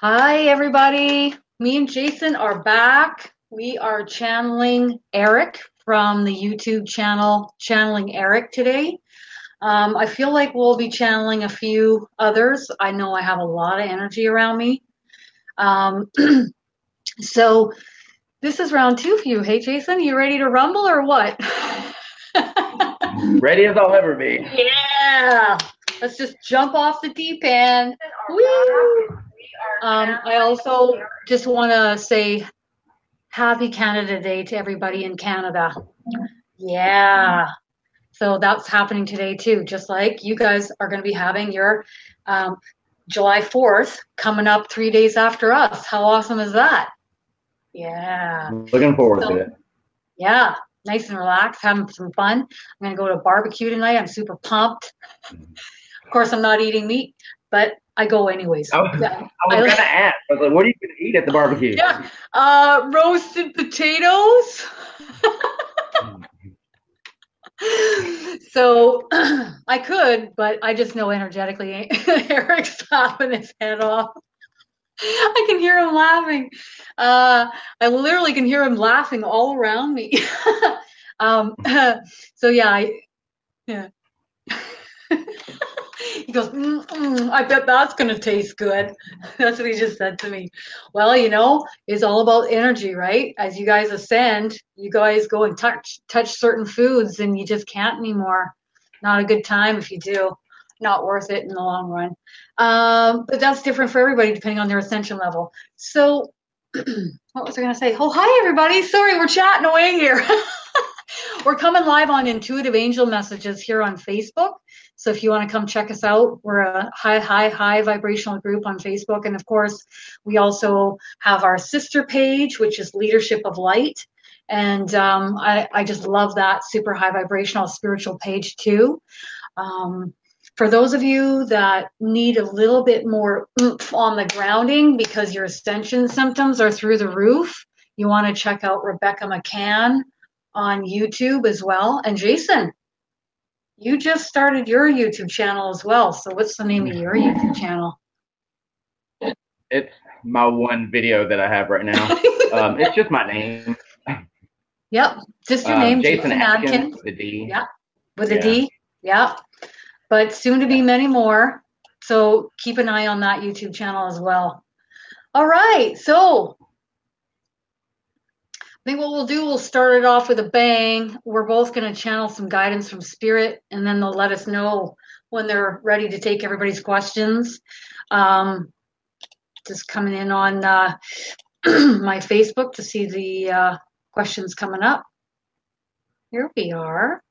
Hi, everybody. Me and Jason are back. We are channeling Eric from the YouTube channel Channeling Eric today. I feel like we'll be channeling a few others. I know I have a lot of energy around me. Um, so this is round two for you. Hey, Jason, you ready to rumble or what? Ready as I'll ever be. Yeah. Let's just jump off the deep end. Woo! I also just want to say Happy Canada Day to everybody in Canada. Yeah. So that's happening today too, just like you guys are going to be having your um, July 4th coming up 3 days after us. How awesome is that? Yeah. Looking forward to So, it. yeah, nice and relaxed, having some fun. I'm going to go to a barbecue tonight. I'm super pumped. Of course, I'm not eating meat, but I go anyways. I was I, gonna ask. I was like, "What are you gonna eat at the barbecue?" yeah, roasted potatoes. So I could, but I just know energetically Eric's laughing his head off. I can hear him laughing. I literally can hear him laughing all around me. um, so yeah. He goes, I bet that's going to taste good. That's what he just said to me. Well, it's all about energy, right? As you guys ascend, you guys go and touch certain foods and you just can't anymore. Not a good time if you do. Not worth it in the long run. But that's different for everybody depending on their ascension level. So what was I going to say? Oh, hi, everybody. Sorry, we're chatting away here. We're coming live on Intuitive Angel Messages here on Facebook. So if you want to come check us out, we're a high vibrational group on Facebook. And of course, we also have our sister page, which is Leadership of Light. And I just love that super high vibrational spiritual page too. Um, for those of you that need a little bit more oomph on the grounding because your ascension symptoms are through the roof, you want to check out Rebecca McCann on YouTube as well. And Jason, you just started your YouTube channel as well. So what's the name of your YouTube channel? It's my one video that I have right now. It's just my name, Yep, just your name, Jason Jason Atkins Adkins. with a D. Yeah, with a Yeah. D. Yeah, but soon to be many more. So keep an eye on that YouTube channel as well. All right, so I think what we'll do, we'll start it off with a bang. We're both going to channel some guidance from spirit, and then they'll let us know when they're ready to take everybody's questions. Um, just coming in on my Facebook to see the questions coming up. Here we are.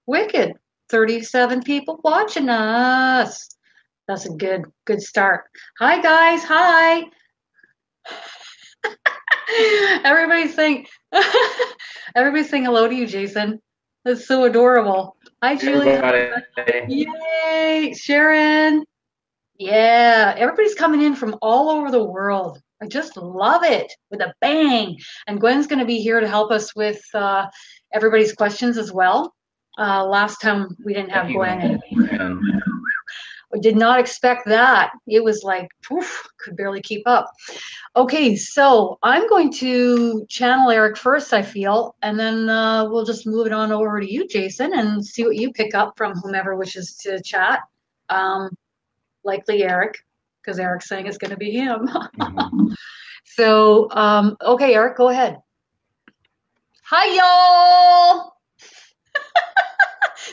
Wicked. 37 people watching us. That's a good start. Hi guys. Hi. Everybody's saying everybody's saying hello to you, Jason. That's so adorable. Hi, Julia. Everybody. Yay, Sharon. Yeah, everybody's coming in from all over the world. I just love it with a bang. And Gwen's going to be here to help us with everybody's questions as well. Last time we didn't Thank have you, Gwen, and man. we did not expect that. It was like, poof, could barely keep up. Okay, so I'm going to channel Eric first, I feel, and then we'll just move it on over to you, Jason, and see what you pick up from whomever wishes to chat. Likely Eric, because Eric's saying it's going to be him. So, okay, Eric, go ahead. Hi, y'all.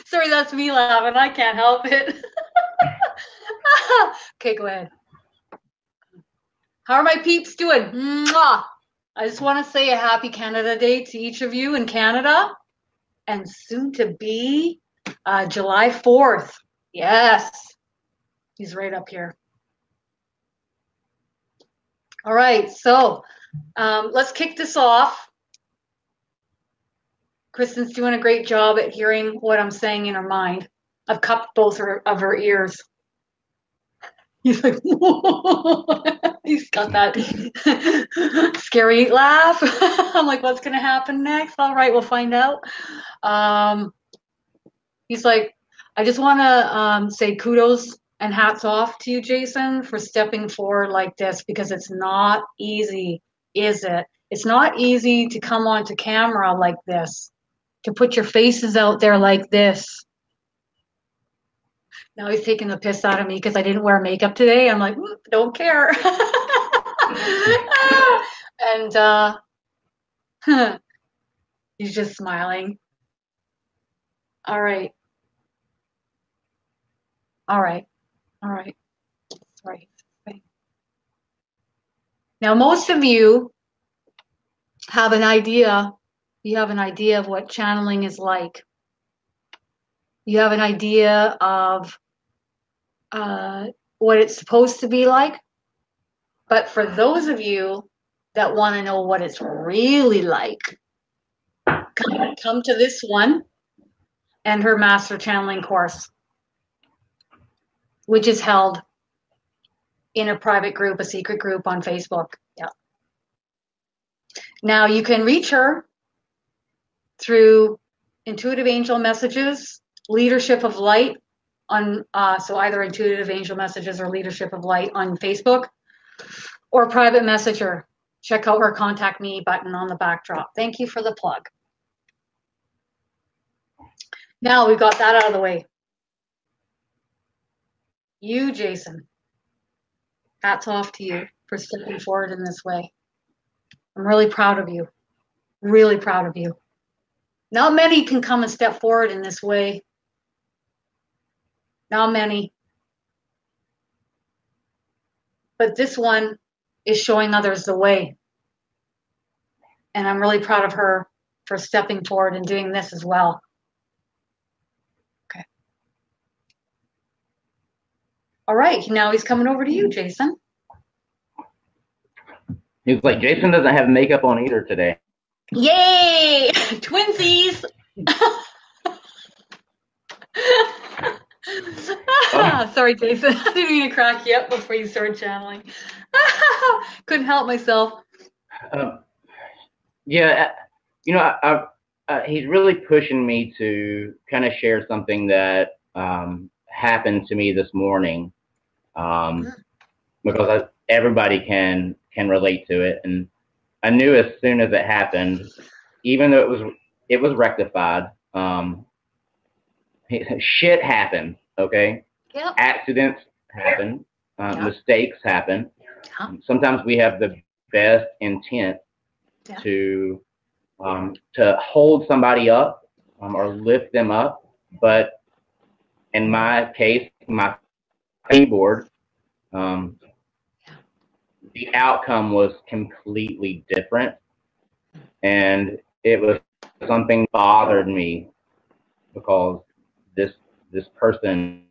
Sorry, that's me laughing. I can't help it. Okay, go ahead. How are my peeps doing? Mwah! I just want to say a happy Canada Day to each of you in Canada, and soon to be July 4th. Yes, he's right up here. All right, so let's kick this off. Kristen's doing a great job at hearing what I'm saying in her mind. I've cupped both of her ears. He's like, he's got that scary laugh. I'm like, what's going to happen next? All right, we'll find out. He's like, I just want to say kudos And hats off to you, Jason, for stepping forward like this because it's not easy, is it? It's not easy to come onto camera like this, to put your faces out there like this. Now he's taking the piss out of me because I didn't wear makeup today. I'm like, don't care. And he's just smiling. All right. All right. All right. Sorry. Now, most of you have an idea. You have an idea of what channeling is like. You have an idea of what it's supposed to be like. But for those of you that want to know what it's really like, come to this one and her master channeling course, which is held in a private group, a secret group on Facebook. Yeah. Now you can reach her through Intuitive Angel Messages, Leadership of Light on so either Intuitive Angel Messages or Leadership of Light on Facebook, or private messenger. Check out her contact me button on the backdrop. Thank you for the plug. Now we've got that out of the way. You, Jason, hats off to you for stepping forward in this way. I'm really proud of you. Really proud of you. Not many can come and step forward in this way. Not many. But this one is showing others the way. And I'm really proud of her for stepping forward and doing this as well. Okay. All right, now he's coming over to you, Jason. He was like, Jason doesn't have makeup on either today. Yay! Twinsies! Sorry, Jason. I didn't mean to crack you up before you started channeling. Couldn't help myself. Yeah, you know, he's really pushing me to kind of share something that happened to me this morning, because everybody can relate to it, and I knew as soon as it happened, even though it was rectified. Shit happened, okay? Yep. Accidents happen, mistakes happen. Sometimes we have the best intent to hold somebody up or lift them up, but in my case, my keyboard, the outcome was completely different, and it was something bothered me because this person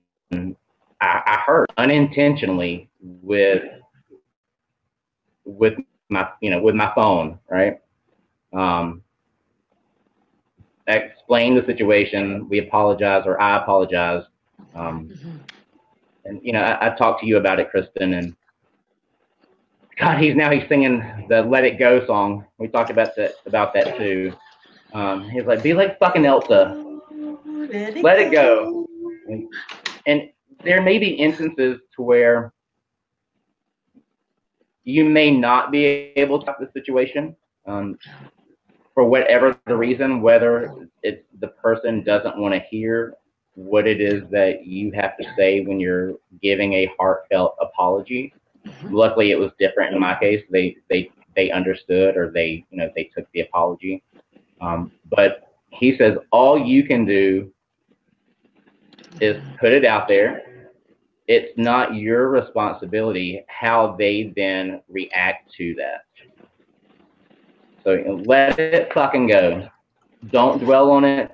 I hurt unintentionally with my phone, right? I explained the situation. We apologized, or I apologized. And I talked to you about it, Kristen, and God, he's singing the "Let It Go" song. We talked about that too. He's like, be like fucking Elsa. Let it go. And there may be instances to where you may not be able to stop the situation for whatever the reason, whether it's the person doesn't want to hear what it is that you have to say when you're giving a heartfelt apology. Luckily, it was different in my case. They understood, or they took the apology. But he says all you can do is put it out there. It's not your responsibility how they then react to that. So let it fucking go. Don't dwell on it,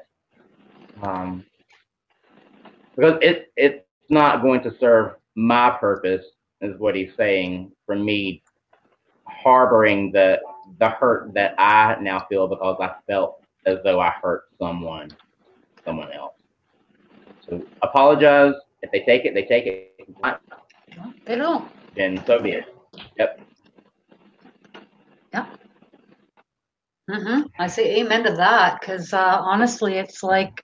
because it's not going to serve my purpose, is what he's saying, for me harboring the hurt that I now feel because I felt as though I hurt someone else. So apologize. If they take it, they take it. They don't. Then so be it. Yep. Yep. I say amen to that, because honestly, it's like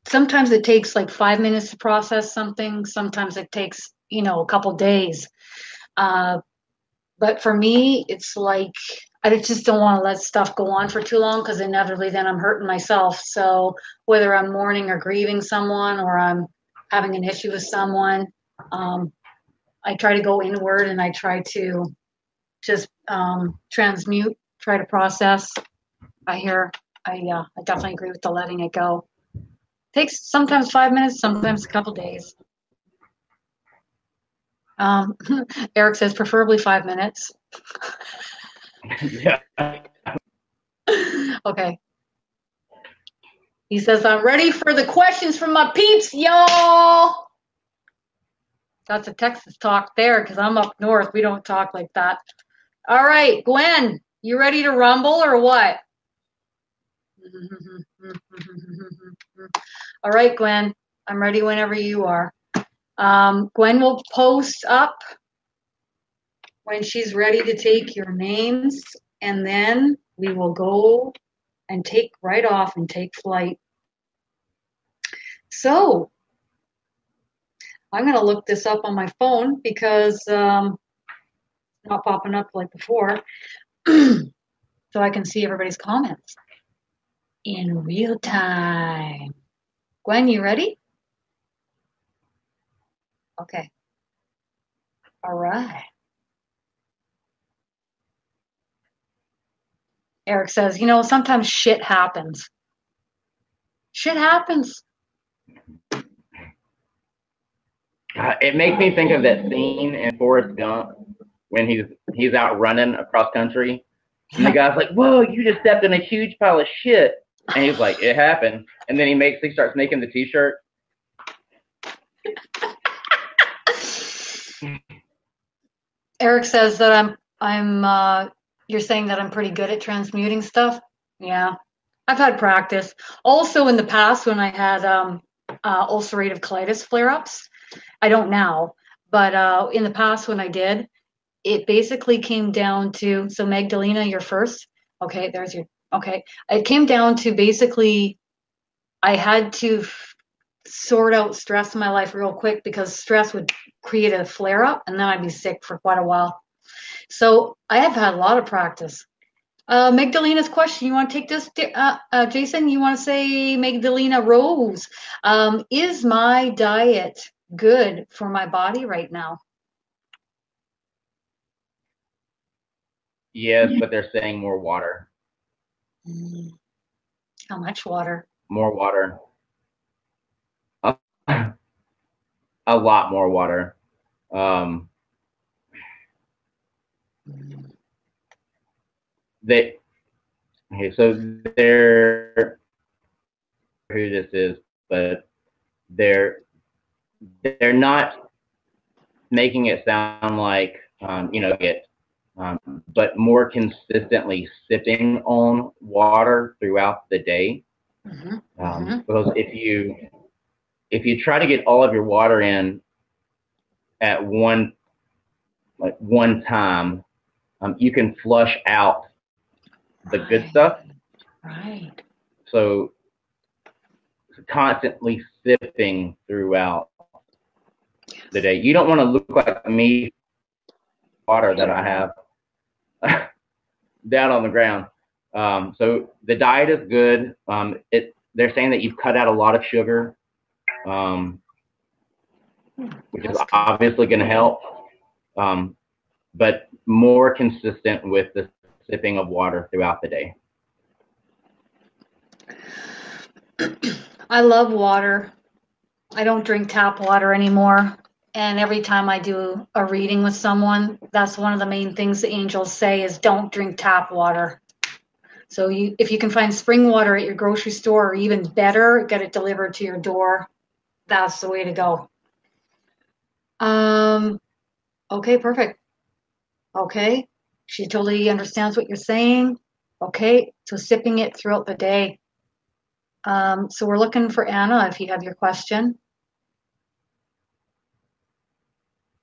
sometimes it takes like 5 minutes to process something. Sometimes it takes, a couple days. Uh, but for me, it's like I just don't want to let stuff go on for too long because inevitably then I'm hurting myself. So whether I'm mourning or grieving someone or I'm having an issue with someone, um, I try to go inward and I try to just transmute, try to process. I definitely agree with the letting it go. Takes sometimes 5 minutes, sometimes a couple days. Um, Eric says preferably 5 minutes. Yeah. Okay. He says, I'm ready for the questions from my peeps, y'all. That's a Texas talk there because I'm up north. We don't talk like that. All right, Gwen, you ready to rumble or what? All right, Gwen, I'm ready whenever you are. Gwen will post up when she's ready to take your names, and then we will go and take right off and take flight. So I'm going to look this up on my phone because it's not popping up like before, so I can see everybody's comments in real time. Gwen, you ready? Okay. All right. Eric says, sometimes shit happens. Shit happens. It makes me think of that scene in Forrest Gump when he's out running across country, and the guy's like, "Whoa, you just stepped in a huge pile of shit," and he's like, "It happened," and then he starts making the T-shirt. Eric says that you're saying that I'm pretty good at transmuting stuff. Yeah, I've had practice. Also, in the past, when I had ulcerative colitis flare-ups, I don't now, but in the past when I did, it basically came down to, so Magdalena, you're first. Okay, okay. It came down to basically I had to sort out stress in my life real quick because stress would create a flare up and then I'd be sick for quite a while. So I have had a lot of practice. Magdalena's question, you want to take this? Jason, you want to say Magdalena Rose? Is my diet good for my body right now? Yes, but they're saying more water. How much water? More water. A lot more water. So they're who this is, but they're not making it sound like but more consistently sipping on water throughout the day. Because if you try to get all of your water in at one time, you can flush out the good stuff. Right. So constantly sipping throughout the day. You don't want to look like me, water that I have down on the ground. So the diet is good. They're saying that you've cut out a lot of sugar, which is obviously going to help, but more consistent with the sipping of water throughout the day. I love water. I don't drink tap water anymore. And every time I do a reading with someone, that's one of the main things the angels say is don't drink tap water. So if you can find spring water at your grocery store, or even better, get it delivered to your door, that's the way to go. Okay, perfect. Okay, she totally understands what you're saying. Okay, so sipping it throughout the day. So we're looking for Anna if you have your question.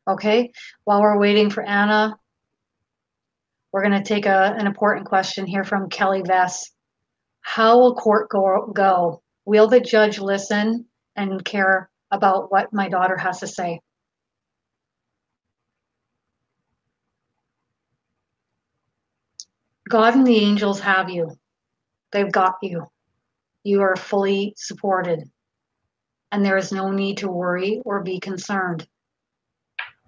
Okay, while we're waiting for Anna, we're going to take an important question here from Kelly Vess. How will court go? Will the judge listen and care about what my daughter has to say? God and the angels have you. They've got you. You are fully supported, and there is no need to worry or be concerned.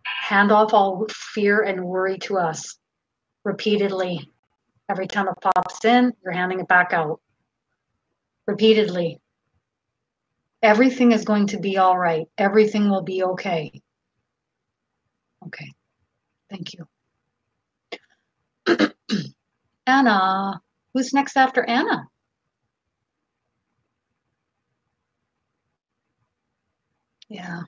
Hand off all fear and worry to us repeatedly. Every time it pops in, you're handing it back out. Repeatedly. Everything is going to be all right. Everything will be okay. Okay. Thank you. Anna. Who's next after Anna? Yeah.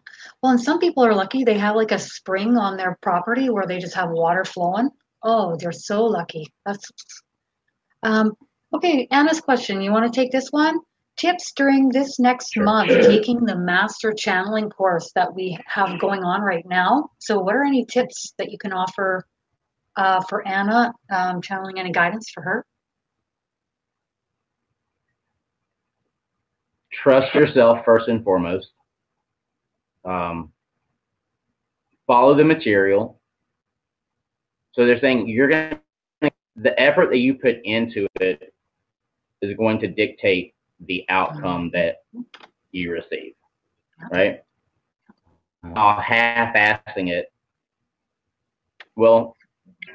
Well, and some people are lucky. They have like a spring on their property where they just have water flowing. Oh, they're so lucky. That's um okay, Anna's question. You want to take this one? Tips during this next Sure. month, taking the master channeling course that we have going on right now. So what are any tips that you can offer for Anna, channeling any guidance for her? Trust yourself first and foremost. Follow the material. So they're saying the effort that you put into it is going to dictate the outcome that you receive, right? Half-assing it, well,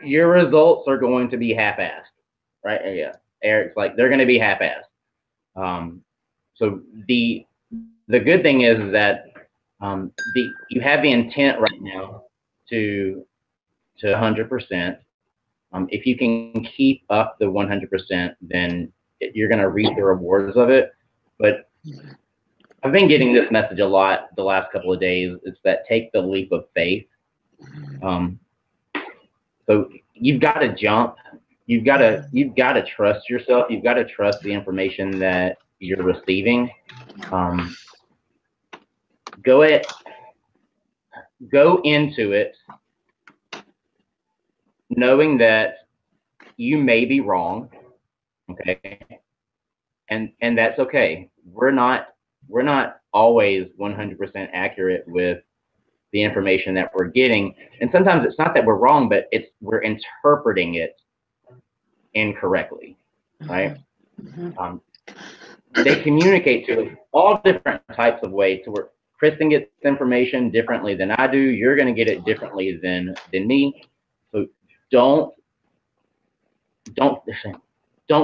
your results are going to be half-assed, right? Yeah, Eric's like, they're going to be half-assed. So the good thing is that you have the intent right now to 100%. If you can keep up the 100%, then you're going to reap the rewards of it. But I've been getting this message a lot the last couple of days. It's that take the leap of faith. So you've got to jump. You've got to trust yourself. You've got to trust the information that you're receiving. Go into it knowing that you may be wrong, okay, and that's okay. We're not always 100% accurate with the information that we're getting, and sometimes it's not that we're wrong, but we're interpreting it incorrectly, right? They communicate to us all different types of ways. So Kristen gets information differently than I do. You're going to get it differently than me. So don't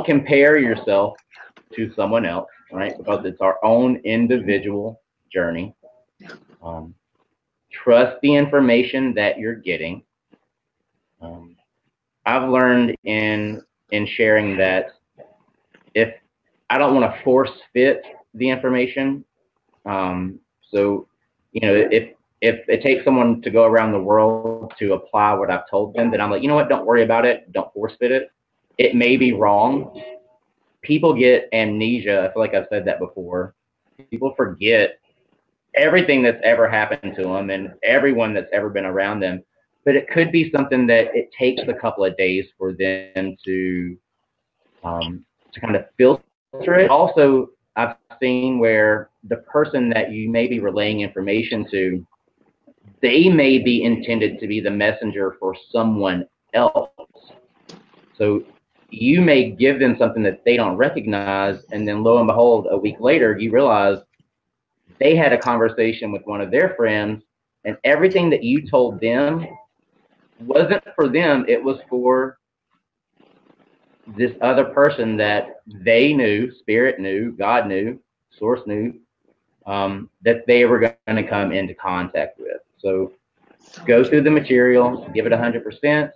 compare yourself to someone else, right? Because it's our own individual journey. Trust the information that you're getting. I've learned in sharing that if I don't want to force fit the information, so if it takes someone to go around the world to apply what I've told them, then I'm like, you know what? Don't worry about it. Don't force fit it. It may be wrong. People get amnesia. I feel like I've said that before. People forget everything that's ever happened to them and everyone that's ever been around them. But it could be something that it takes a couple of days for them to kind of filter it. Also, I've seen where the person that you may be relaying information to, they may be intended to be the messenger for someone else. So you may give them something that they don't recognize, and then lo and behold, a week later, you realize they had a conversation with one of their friends, and everything that you told them wasn't for them. It was for this other person that they knew, Spirit knew, God knew, Source knew, that they were going to come into contact with. So go through the material, give it 100%,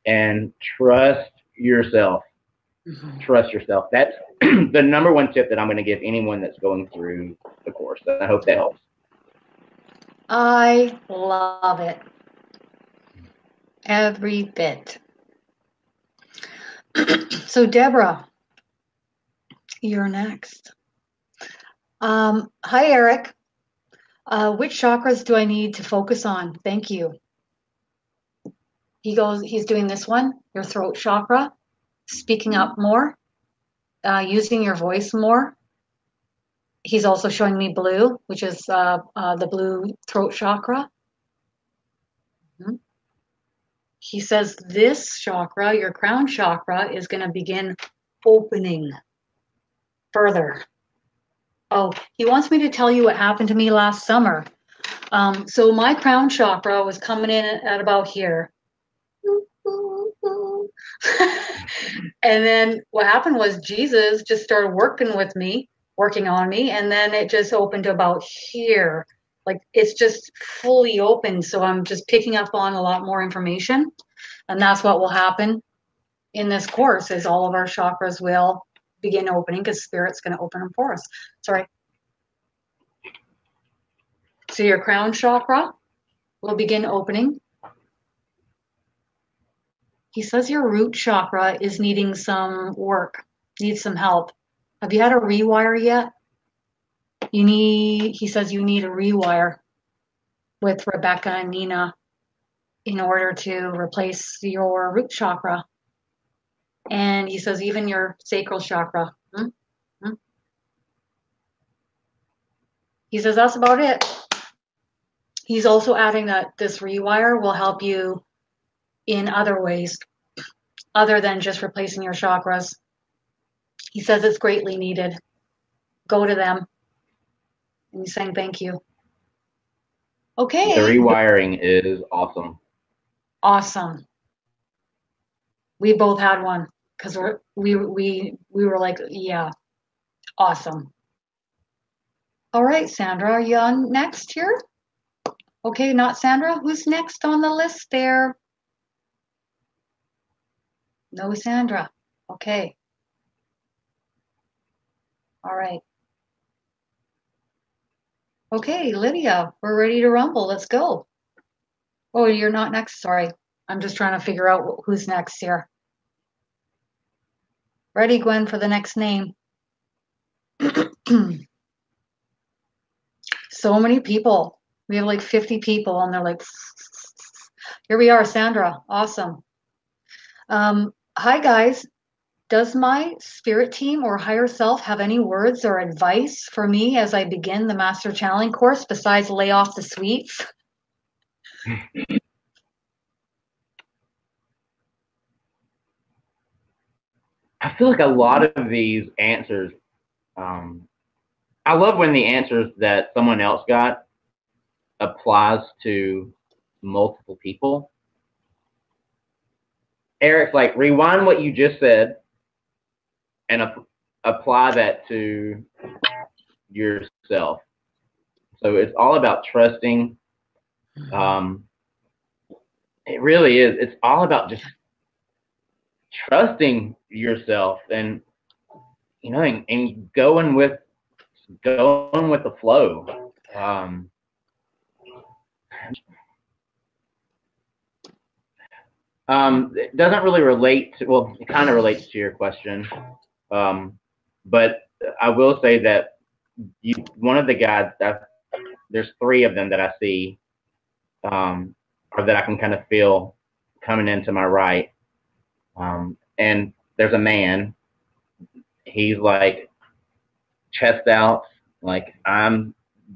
and trust yourself. Trust yourself. That's the number one tip that I'm going to give anyone that's going through the course. I hope that helps. I love it. Every bit. So Deborah, you're next. Hi, Eric. Which chakras do I need to focus on? Thank you. He's doing this one, your throat chakra, speaking up more, using your voice more, He's also showing me blue, which is the blue throat chakra. He says this chakra, your crown chakra, is going to begin opening further. Oh, he wants me to tell you what happened to me last summer. So my crown chakra was coming in at about here. And then what happened was Jesus just started working on me, and then it just opened to about here. Like it's just fully open. So I'm just picking up on a lot more information. And that's what will happen in this course is all of our chakras will begin opening because Spirit's going to open them for us. Sorry. So your crown chakra will begin opening. He says your root chakra is needing some work, needs some help. Have you had a rewire yet? He says you need a rewire with Rebecca and Nina in order to replace your root chakra. And he says even your sacral chakra. He says that's about it. He's also adding that this rewire will help you in other ways other than just replacing your chakras. He says it's greatly needed. Go to them. And he's saying thank you. Okay. The rewiring is awesome. Awesome. We both had one because we were like, yeah, awesome. All right, Sandra, are you on next here? Okay, not Sandra. Who's next on the list there? No, Sandra. Okay. All right. Okay, Lydia, we're ready to rumble. Let's go. Oh, you're not next. Sorry. I'm just trying to figure out who's next here. Ready, Gwen, for the next name. So many people. We have like 50 people, and they're like, here we are, Sandra. Awesome. Hi, guys. Does my spirit team or higher self have any words or advice for me as I begin the Master Channeling course besides lay off the sweets? I feel like a lot of these answers, I love when the answers that someone else got applies to multiple people. Eric's like, rewind what you just said and apply that to yourself. So it's all about trusting. It really is. It's all about just trusting yourself and, you know, and going with the flow. It doesn't really relate to, well, it kind of relates to your question. But I will say that one of the guys, there's 3 of them that I see, or that I can kind of feel coming into my right. And there's a man, he's like chest out, like I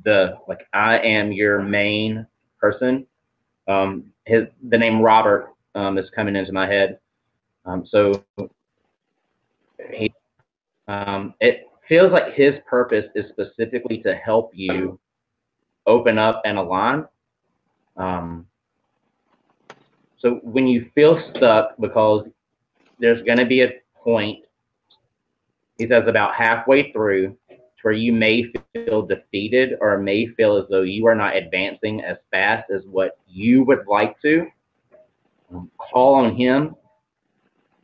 am your main person. The name Robert is coming into my head. So he, it feels like his purpose is specifically to help you open up and align. So when you feel stuck, because there's going to be a point, he says about halfway through, where you may feel defeated or may feel as though you are not advancing as fast as what you would like to. Call on him,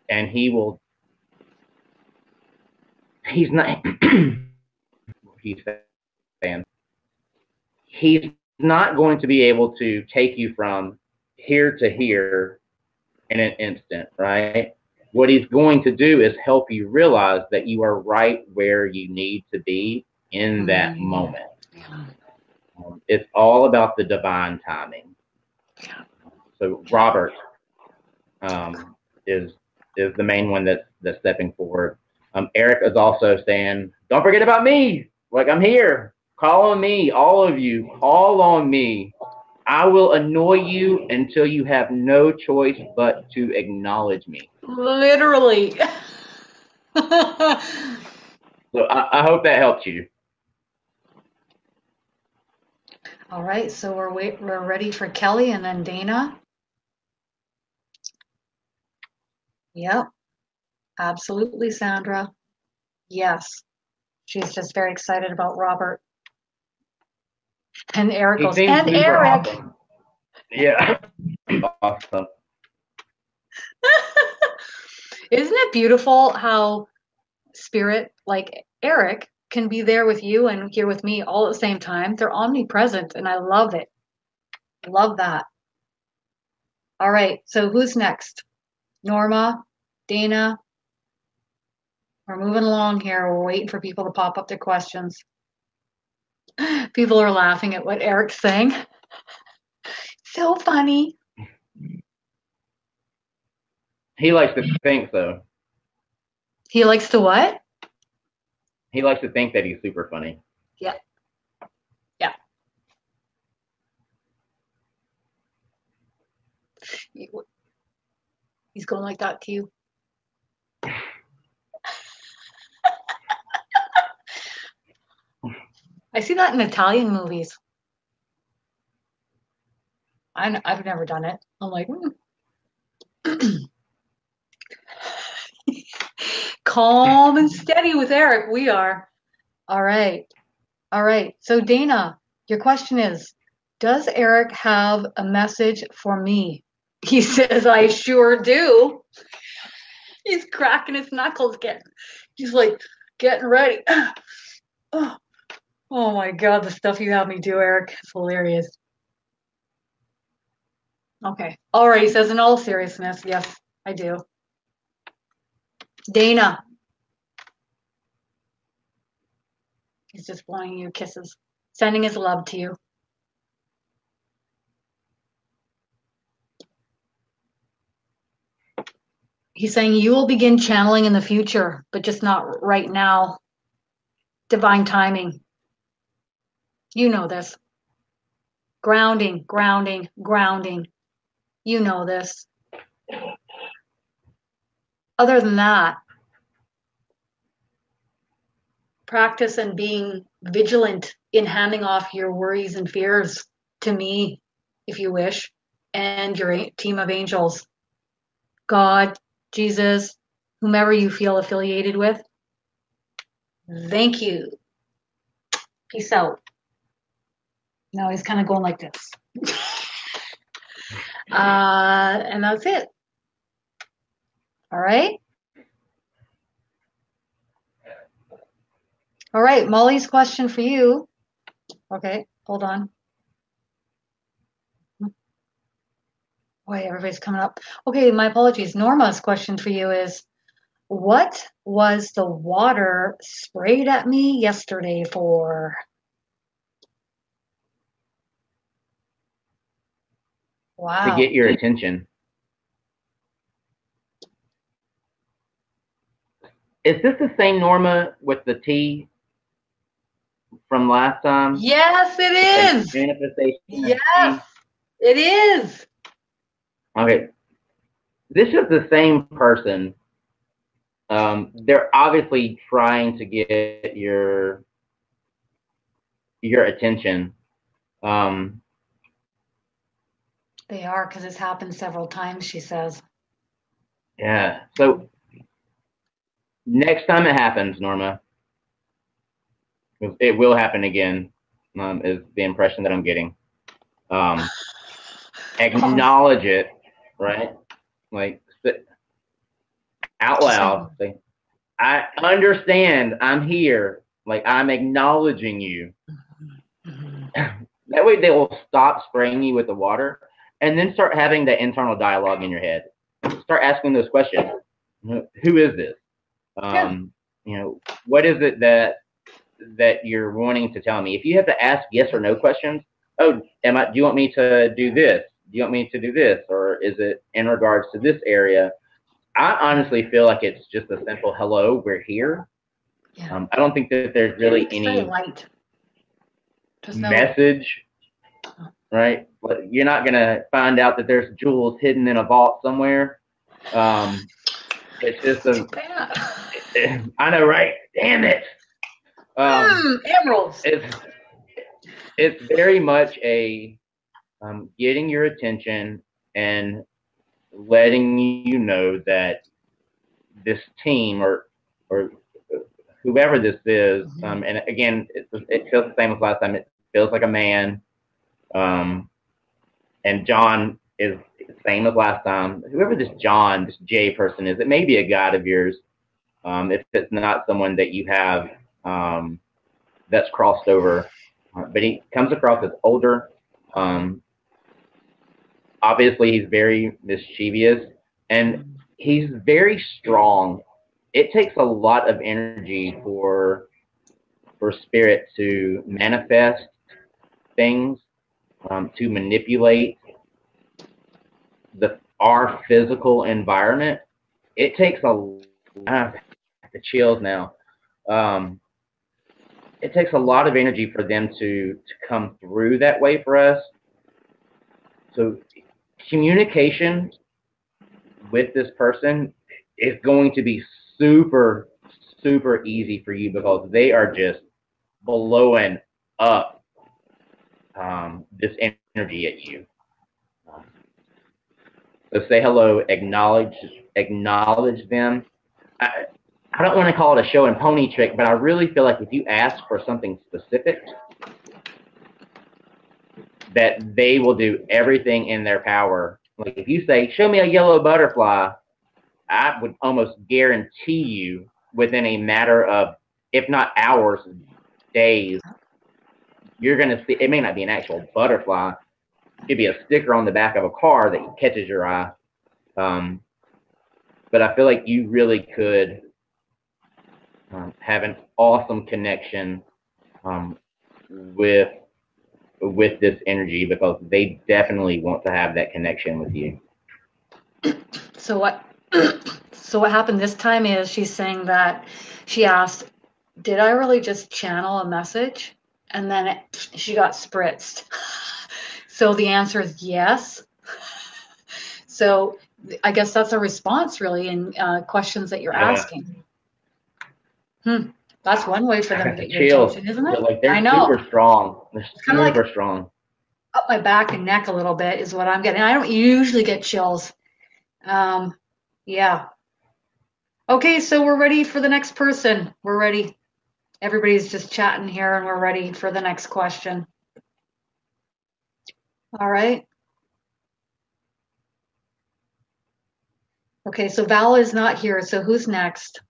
and he's not going to be able to take you from here to here in an instant, right? What he's going to do is help you realize that you are right where you need to be in that moment. It's all about the divine timing. So Robert is the main one that's stepping forward. Eric is also saying, don't forget about me. Like, I'm here. Call on me, all of you. Call on me. I will annoy you until you have no choice but to acknowledge me. Literally. So I hope that helps you. All right, so we're ready for Kelly and then Dana. Yep, absolutely, Sandra. Yes, she's just very excited about Robert. And Eric He goes, seems and super Eric. awesome. Yeah. Awesome. Isn't it beautiful how spirit, like Eric, can be there with you and here with me all at the same time? They're omnipresent, and I love it. Love that. All right, so who's next? Norma, Dana. We're moving along here. We're waiting for people to pop up their questions. People are laughing at what Eric's saying. So funny. He likes to think, though. He likes to what? He likes to think that he's super funny. Yeah. Yeah. He's going like that to you. I see that in Italian movies. I've never done it. I'm like, calm and steady with Eric. We are. All right. All right. So, Dana, your question is, does Eric have a message for me? He says, I sure do. He's cracking his knuckles again. He's like getting ready. Oh, oh my God, the stuff you have me do, Eric. It's hilarious. Okay. All right. He says, in all seriousness, yes, I do. Dana. He's just blowing you kisses, sending his love to you. He's saying you will begin channeling in the future, but just not right now. Divine timing. You know this. Grounding, grounding, grounding. You know this. Other than that, practice and being vigilant in handing off your worries and fears to me, if you wish, and your team of angels. God, Jesus, whomever you feel affiliated with. Thank you. Peace out. Now he's kind of going like this. And that's it. All right. All right. Molly's question for you. Okay. Hold on. Boy, everybody's coming up. Okay. My apologies. Norma's question for you is, what was the water sprayed at me yesterday for? Wow. To get your attention. Is this the same Norma with the T from last time? Yes, it is. Manifestation. Yes, it is. Okay. This is the same person. They're obviously trying to get your attention. They are, because it's happened several times, she says. Yeah. So next time it happens, Norma, it will happen again, is the impression that I'm getting. Acknowledge it, right? Like, out loud. Say, I understand. I'm here. Like, I'm acknowledging you. That way they will stop spraying you with the water and then start having that internal dialogue in your head. Start asking those questions. Who is this? What is it that you're wanting to tell me? If you have to ask yes or no questions, do you want me to do this? Do you want me to do this? Or is it in regards to this area? I honestly feel like it's just a simple hello, we're here. Yeah. I don't think that there's really It's very any light. Just know. message, right? You're not gonna find out that there's jewels hidden in a vault somewhere. It's just Too bad. I know, right? Damn it. Emeralds. It's very much a getting your attention and letting you know that this team or whoever this is, and again, it feels the same as last time. It feels like a man, and John is the same as last time. Whoever this John, this J person is, it may be a god of yours. If it's not someone that you have that's crossed over, but he comes across as older. Obviously, he's very mischievous and he's very strong. It takes a lot of energy for spirit to manifest things, to manipulate our physical environment. It takes the chills now. It takes a lot of energy for them to come through that way for us. So communication with this person is going to be super, super easy for you because they are just blowing up this energy at you. So say hello, acknowledge them. I don't want to call it a show and pony trick, but I really feel like if you ask for something specific, that they will do everything in their power. Like if you say, show me a yellow butterfly, I would almost guarantee you within a matter of, if not hours, days, you're going to see, it may not be an actual butterfly. It could be a sticker on the back of a car that catches your eye. But I feel like you really could have an awesome connection with this energy because they definitely want to have that connection with you. So what happened this time is she's saying that she asked, did I really just channel a message? And then she got spritzed. So the answer is yes. So I guess that's a response really in questions that you're asking. That's one way for them to get your attention, isn't it? Like they're I know. super strong. They're super like strong. Up my back and neck a little bit is what I'm getting. I don't usually get chills. Yeah. Okay, so we're ready for the next person. We're ready. Everybody's just chatting here and we're ready for the next question. All right. Okay, so Val is not here, so who's next?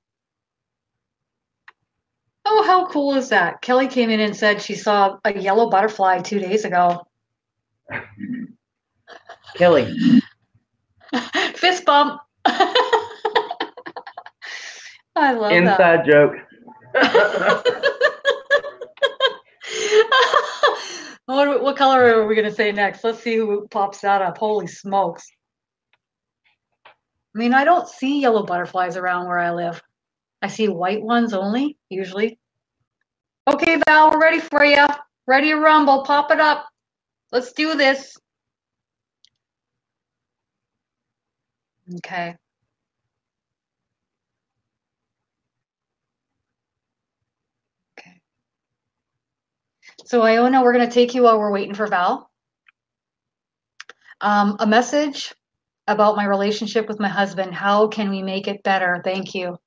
Oh, how cool is that? Kelly came in and said she saw a yellow butterfly 2 days ago. Kelly. Fist bump. I love Inside joke. What color are we going to say next? Let's see who pops that up. Holy smokes. I mean, I don't see yellow butterflies around where I live. I see white ones only, usually. Okay, Val, we're ready for you. Ready to rumble. Pop it up. Let's do this. Okay. Okay. So, Iona, we're going to take you while we're waiting for Val. A message about my relationship with my husband. How can we make it better? Thank you.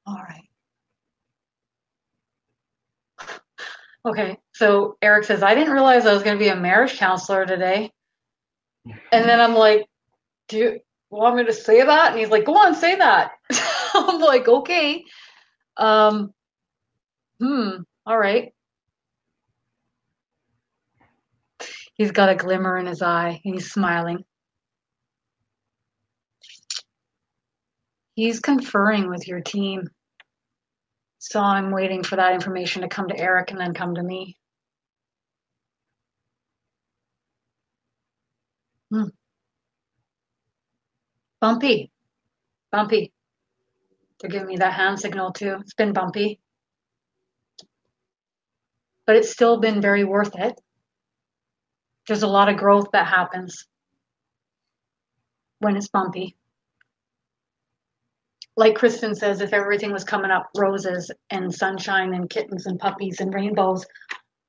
All right. Okay, so Eric says, I didn't realize I was going to be a marriage counselor today. And then I'm like, do you want me to say that? And he's like, go on, say that. I'm like, okay. All right. He's got a glimmer in his eye and he's smiling. He's conferring with your team. So I'm waiting for that information to come to Eric and then come to me. Bumpy. Bumpy. They're giving me that hand signal too. It's been bumpy. But it's still been very worth it. There's a lot of growth that happens when it's bumpy. Like Kristen says, if everything was coming up roses and sunshine and kittens and puppies and rainbows,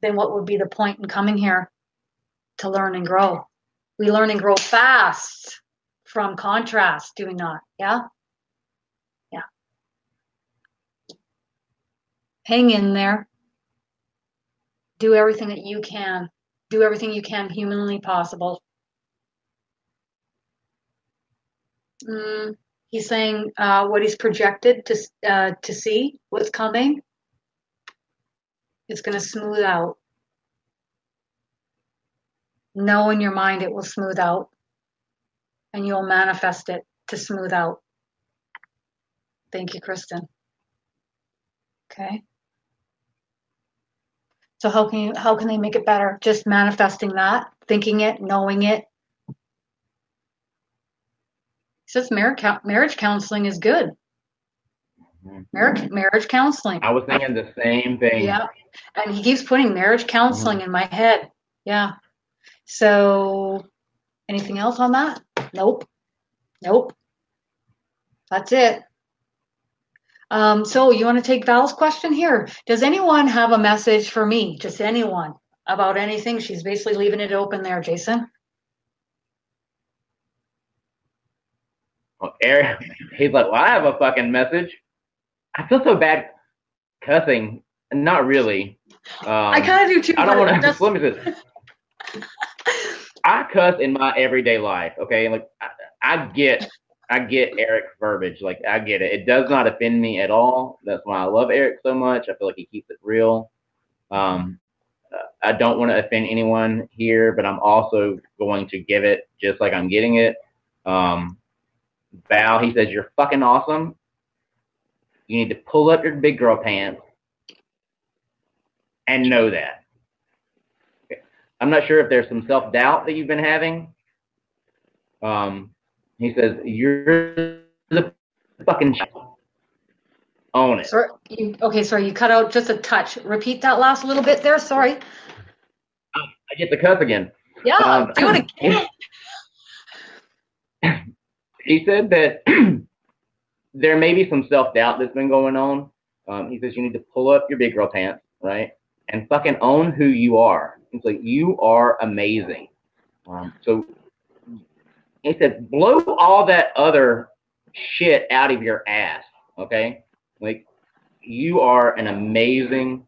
then what would be the point in coming here to learn and grow? We learn and grow fast from contrast, do we not? Yeah? Yeah. Hang in there. Do everything that you can. Do everything you can humanly possible. He's saying what he's projected to see, what's coming. It's going to smooth out. Know in your mind it will smooth out, and you'll manifest it to smooth out. Thank you, Kristen. Okay. So how can they make it better? Just manifesting that, thinking it, knowing it. He says marriage counseling is good. Marriage counseling. I was thinking the same thing. Yeah. And he keeps putting marriage counseling in my head. Yeah. So anything else on that? Nope. That's it. So you want to take Val's question here? Does anyone have a message for me? Just anyone about anything? She's basically leaving it open there, Jason. Well, Eric, he's like, well, I have a fucking message. I feel so bad cussing. Not really. I kind of do too. I don't want to. Let me say this. I cuss in my everyday life. Okay, like I get Eric's verbiage. Like I get it. It does not offend me at all. That's why I love Eric so much. I feel like he keeps it real. I don't want to offend anyone here, but I'm also going to give it just like I'm getting it. Val, he says, you're fucking awesome. You need to pull up your big girl pants and know that. Okay. I'm not sure if there's some self-doubt that you've been having. He says, you're the fucking shit. Own it. Sorry, you cut out just a touch. Repeat that last little bit there. Sorry. I get the cuss again. Yeah, do it again. He said that there may be some self-doubt that's been going on. He says you need to pull up your big girl pants, right? And fucking own who you are. He's like, you are amazing. So he said, blow all that other shit out of your ass, okay? Like, you are an amazing,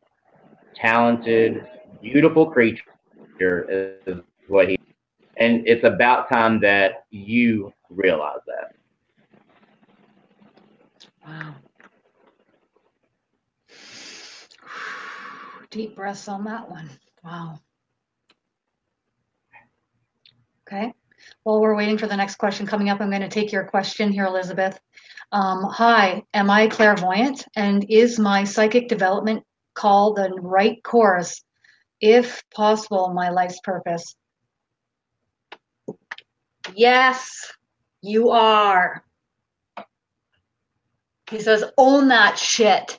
talented, beautiful creature is what he, and it's about time that you realize that. Wow. Deep breaths on that one. Wow. Okay. While we're waiting for the next question coming up, I'm going to take your question here, Elizabeth. Hi, am I clairvoyant? And is my psychic development call the right course, if possible, my life's purpose? Yes, you are. He says, own that shit.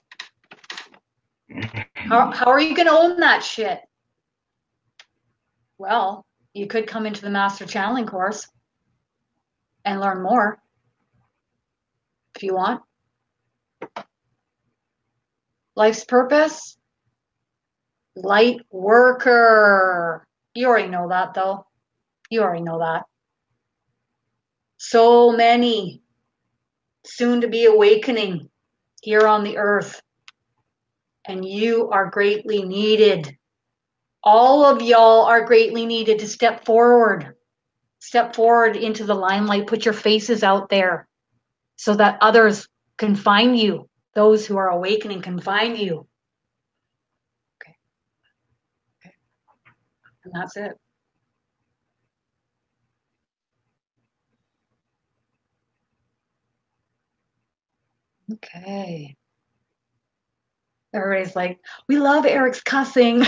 How are you going to own that shit? Well, you could come into the Master Channeling course and learn more if you want. Life's purpose? Light worker. You already know that, though. You already know that. So many soon to be awakening here on the earth. And you are greatly needed. All of y'all are greatly needed to step forward. Step forward into the limelight. Put your faces out there so that others can find you. Those who are awakening can find you. Okay. And that's it. Okay. Everybody's like, we love Eric's cussing.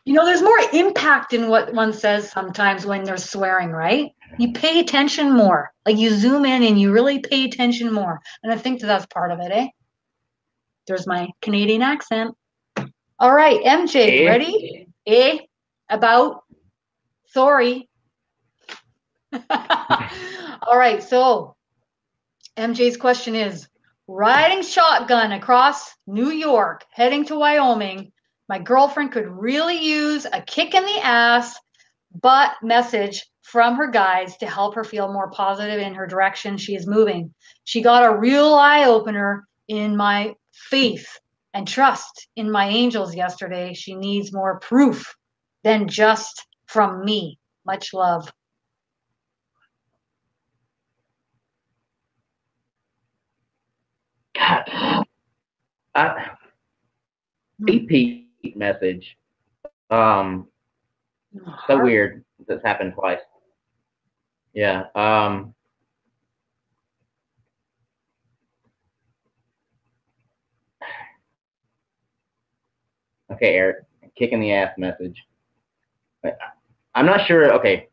You know, there's more impact in what one says sometimes when they're swearing, right? You pay attention more. Like you zoom in and you really pay attention more. And I think that's part of it, eh? There's my Canadian accent. All right, MJ, Eh? ready? Eh? About? Sorry. All right, so MJ's question is, riding shotgun across New York, heading to Wyoming, my girlfriend could really use a kick in the ass but message from her guides to help her feel more positive in her direction she is moving. She got a real eye opener in my faith and trust in my angels yesterday. She needs more proof than just from me. Much love. God, repeat message. So weird. That's happened twice. Yeah. Okay, Eric. Kicking the ass message. I'm not sure. Okay.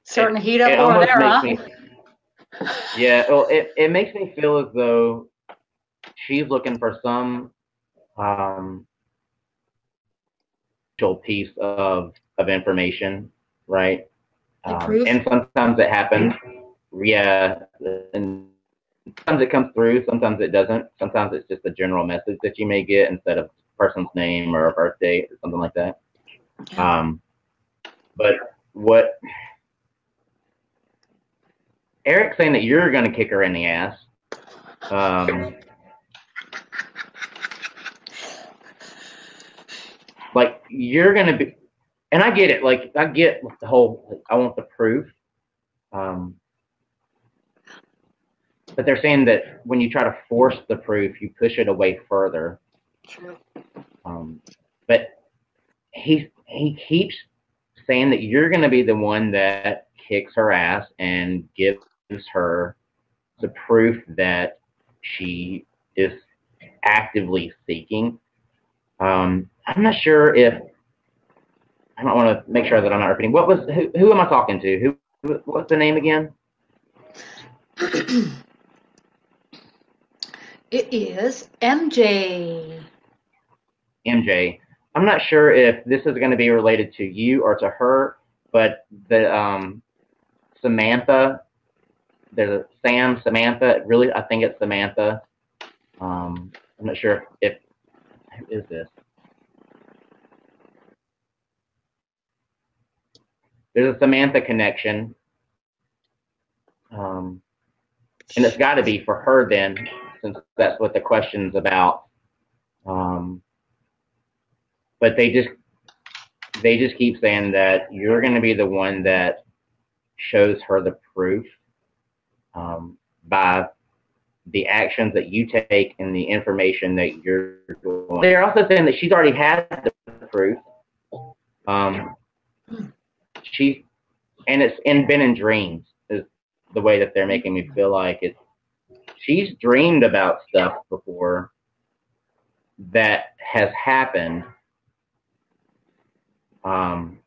Starting to heat up over there, huh? Yeah. Well, it makes me feel as though she's looking for some piece of information, right? And sometimes it happens. Yeah. And sometimes it comes through, sometimes it doesn't. Sometimes it's just a general message that you may get instead of a person's name or a birthday or something like that. But what Eric's saying that you're going to kick her in the ass. Like you're going to be, and I get it. Like I get the whole, like, I want the proof. But they're saying that when you try to force the proof, you push it away further. True. But he keeps saying that you're going to be the one that kicks her ass and gives her the proof that she is actively seeking. I'm not sure if I don't want to make sure that I'm not repeating. Who am I talking to? What's the name again? It is MJ. MJ. I'm not sure if this is going to be related to you or to her, but the Samantha, there's a Samantha. Really, I think it's Samantha. I'm not sure if who is this. There's a Samantha connection, and it's got to be for her then, since that's what the question's about. But they just keep saying that you're going to be the one that shows her the proof by the actions that you take and the information that you're doing. They're also saying that she's already had the proof. It's been in dreams is the way that they're making me feel like it. She's dreamed about stuff before that has happened. And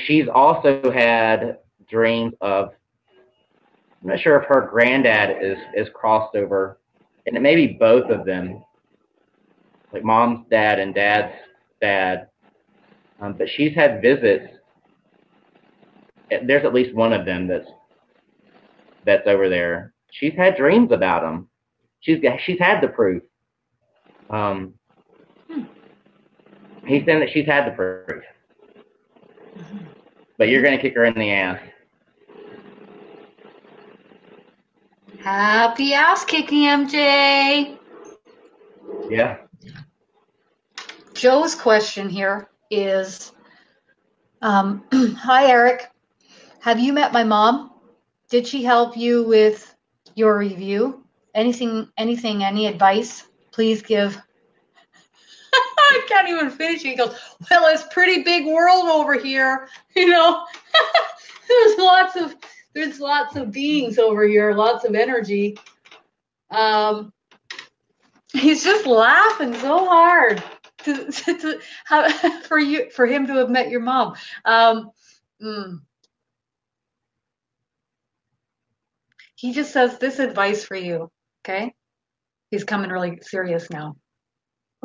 she's also had dreams of, I'm not sure if her granddad is crossed over, and it may be both of them, like mom's dad and dad's dad. But she's had visits. There's at least one of them that's over there. She's had dreams about him. She's had the proof. He's saying that she's had the proof. But you're going to kick her in the ass. Happy ass kicking, MJ. Yeah. Joe's question here is, hi, Eric. Have you met my mom? Did she help you with your review? Anything, any advice? Please give. I can't even finish. He goes, well, it's pretty big world over here. You know, there's lots of beings over here, lots of energy. He's just laughing so hard for him to have met your mom. Mm. He just says this advice for you. Okay. He's coming really serious now.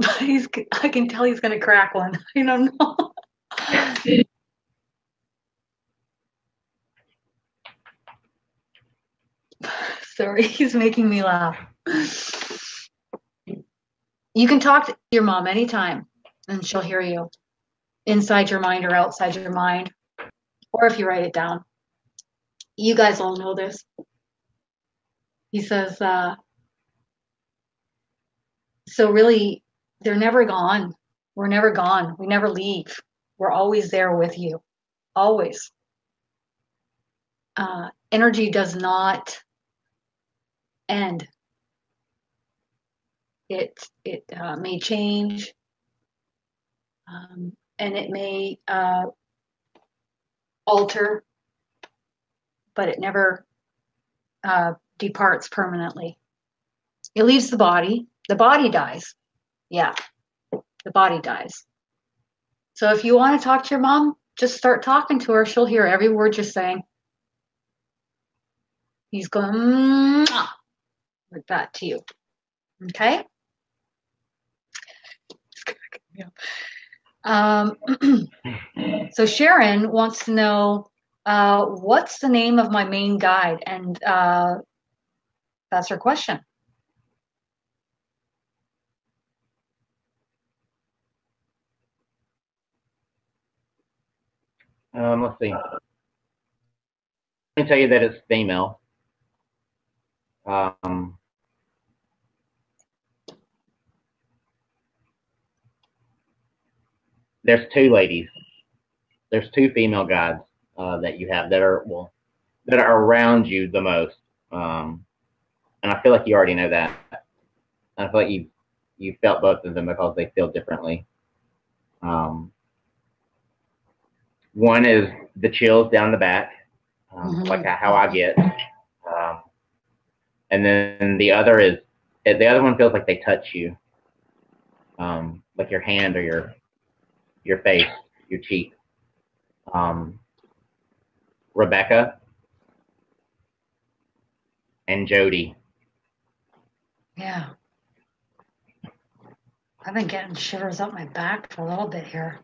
I can tell he's going to crack one. I don't know. Sorry, he's making me laugh. You can talk to your mom anytime and she'll hear you inside your mind or outside your mind, or if you write it down. You guys all know this. He says, so really, they're never gone. We're never gone. We never leave. We're always there with you. Always. Energy does not end. It may change, and it may alter, but it never departs permanently. It leaves the body. The body dies. Yeah, the body dies. So if you want to talk to your mom, just start talking to her. She'll hear every word you're saying. He's going "Mwah," like that to you. Okay? So Sharon wants to know what's the name of my main guide, and that's her question. Let's see. Let me tell you that it's female. There's two ladies. There's two female guides that you have that are around you the most. And I feel like you already know that. I feel like you felt both of them because they feel differently. One is the chills down the back, like how I get, and then the other one feels like they touch you, like your hand or your face, your cheek. Rebecca and Jody. Yeah. I've been getting shivers up my back for a little bit here.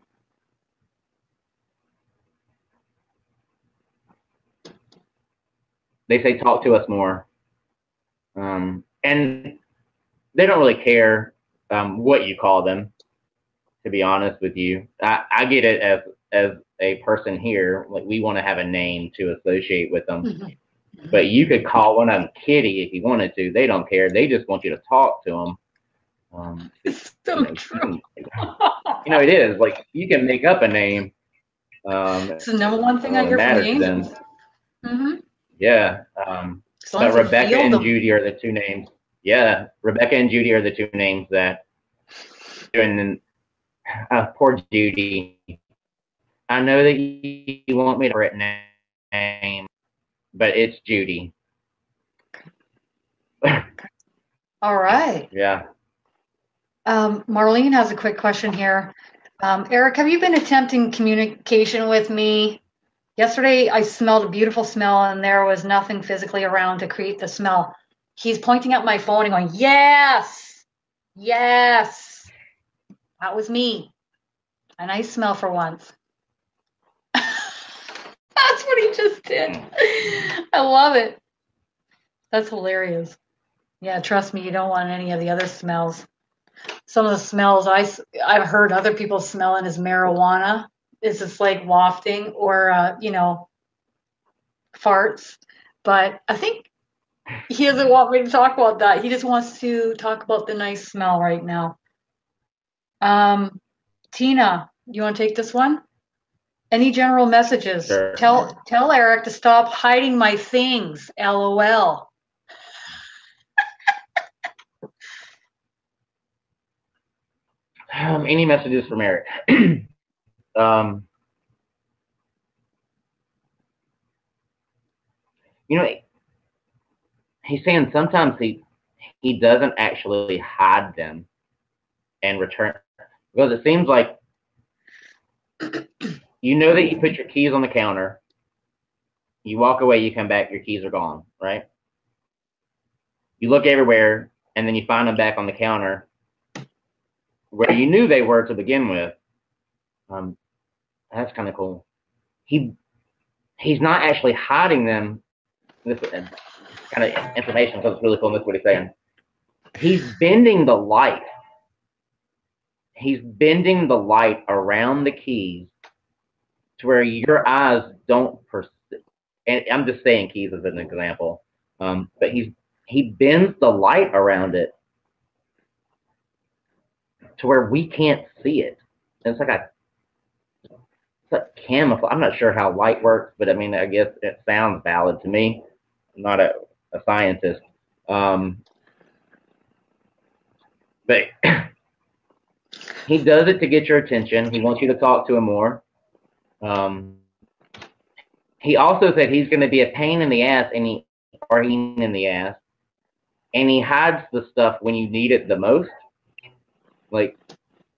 They say talk to us more. And they don't really care what you call them, to be honest with you. I get it as a person here, like we want to have a name to associate with them. Mm-hmm. But you could call one of them Kitty if you wanted to. They don't care. They just want you to talk to them. It's so true. It is. Like, you can make up a name. It's the number one thing I hear from the angels. Mm-hmm. Yeah. But Rebecca and Judy are the two names. Yeah, Rebecca and Judy are the two names that. And then, poor Judy. I know that you want me to write name, but it's Judy. All right. Yeah. Marlene has a quick question here. Eric, have you been attempting communication with me? Yesterday, I smelled a beautiful smell, and there was nothing physically around to create the smell. He's pointing at my phone and going, yes, yes, that was me. A nice smell for once. That's what he just did. I love it. That's hilarious. Yeah, trust me, you don't want any of the other smells. Some of the smells I've heard other people smelling is marijuana. It's just like wafting or, farts. But I think he doesn't want me to talk about that. He just wants to talk about the nice smell right now. Tina, you want to take this one? Any general messages? Sure. Tell Eric to stop hiding my things. LOL. Any messages from Eric? He's saying sometimes he doesn't actually hide them and return, because it seems like you know that you put your keys on the counter. You walk away, you come back, your keys are gone, right? You look everywhere, and then you find them back on the counter where you knew they were to begin with. That's kind of cool. He's not actually hiding them. This kind of information, because it's really cool. And that's what he's saying. He's bending the light. He's bending the light around the keys to where your eyes don't perceive. And I'm just saying keys as an example. But he bends the light around it to where we can't see it. And it's like camouflage. I'm not sure how light works, but I mean, I guess it sounds valid to me. I'm not a scientist. But he does it to get your attention. He wants you to talk to him more. He also said he's going to be a pain in the ass, and he hides the stuff when you need it the most. Like,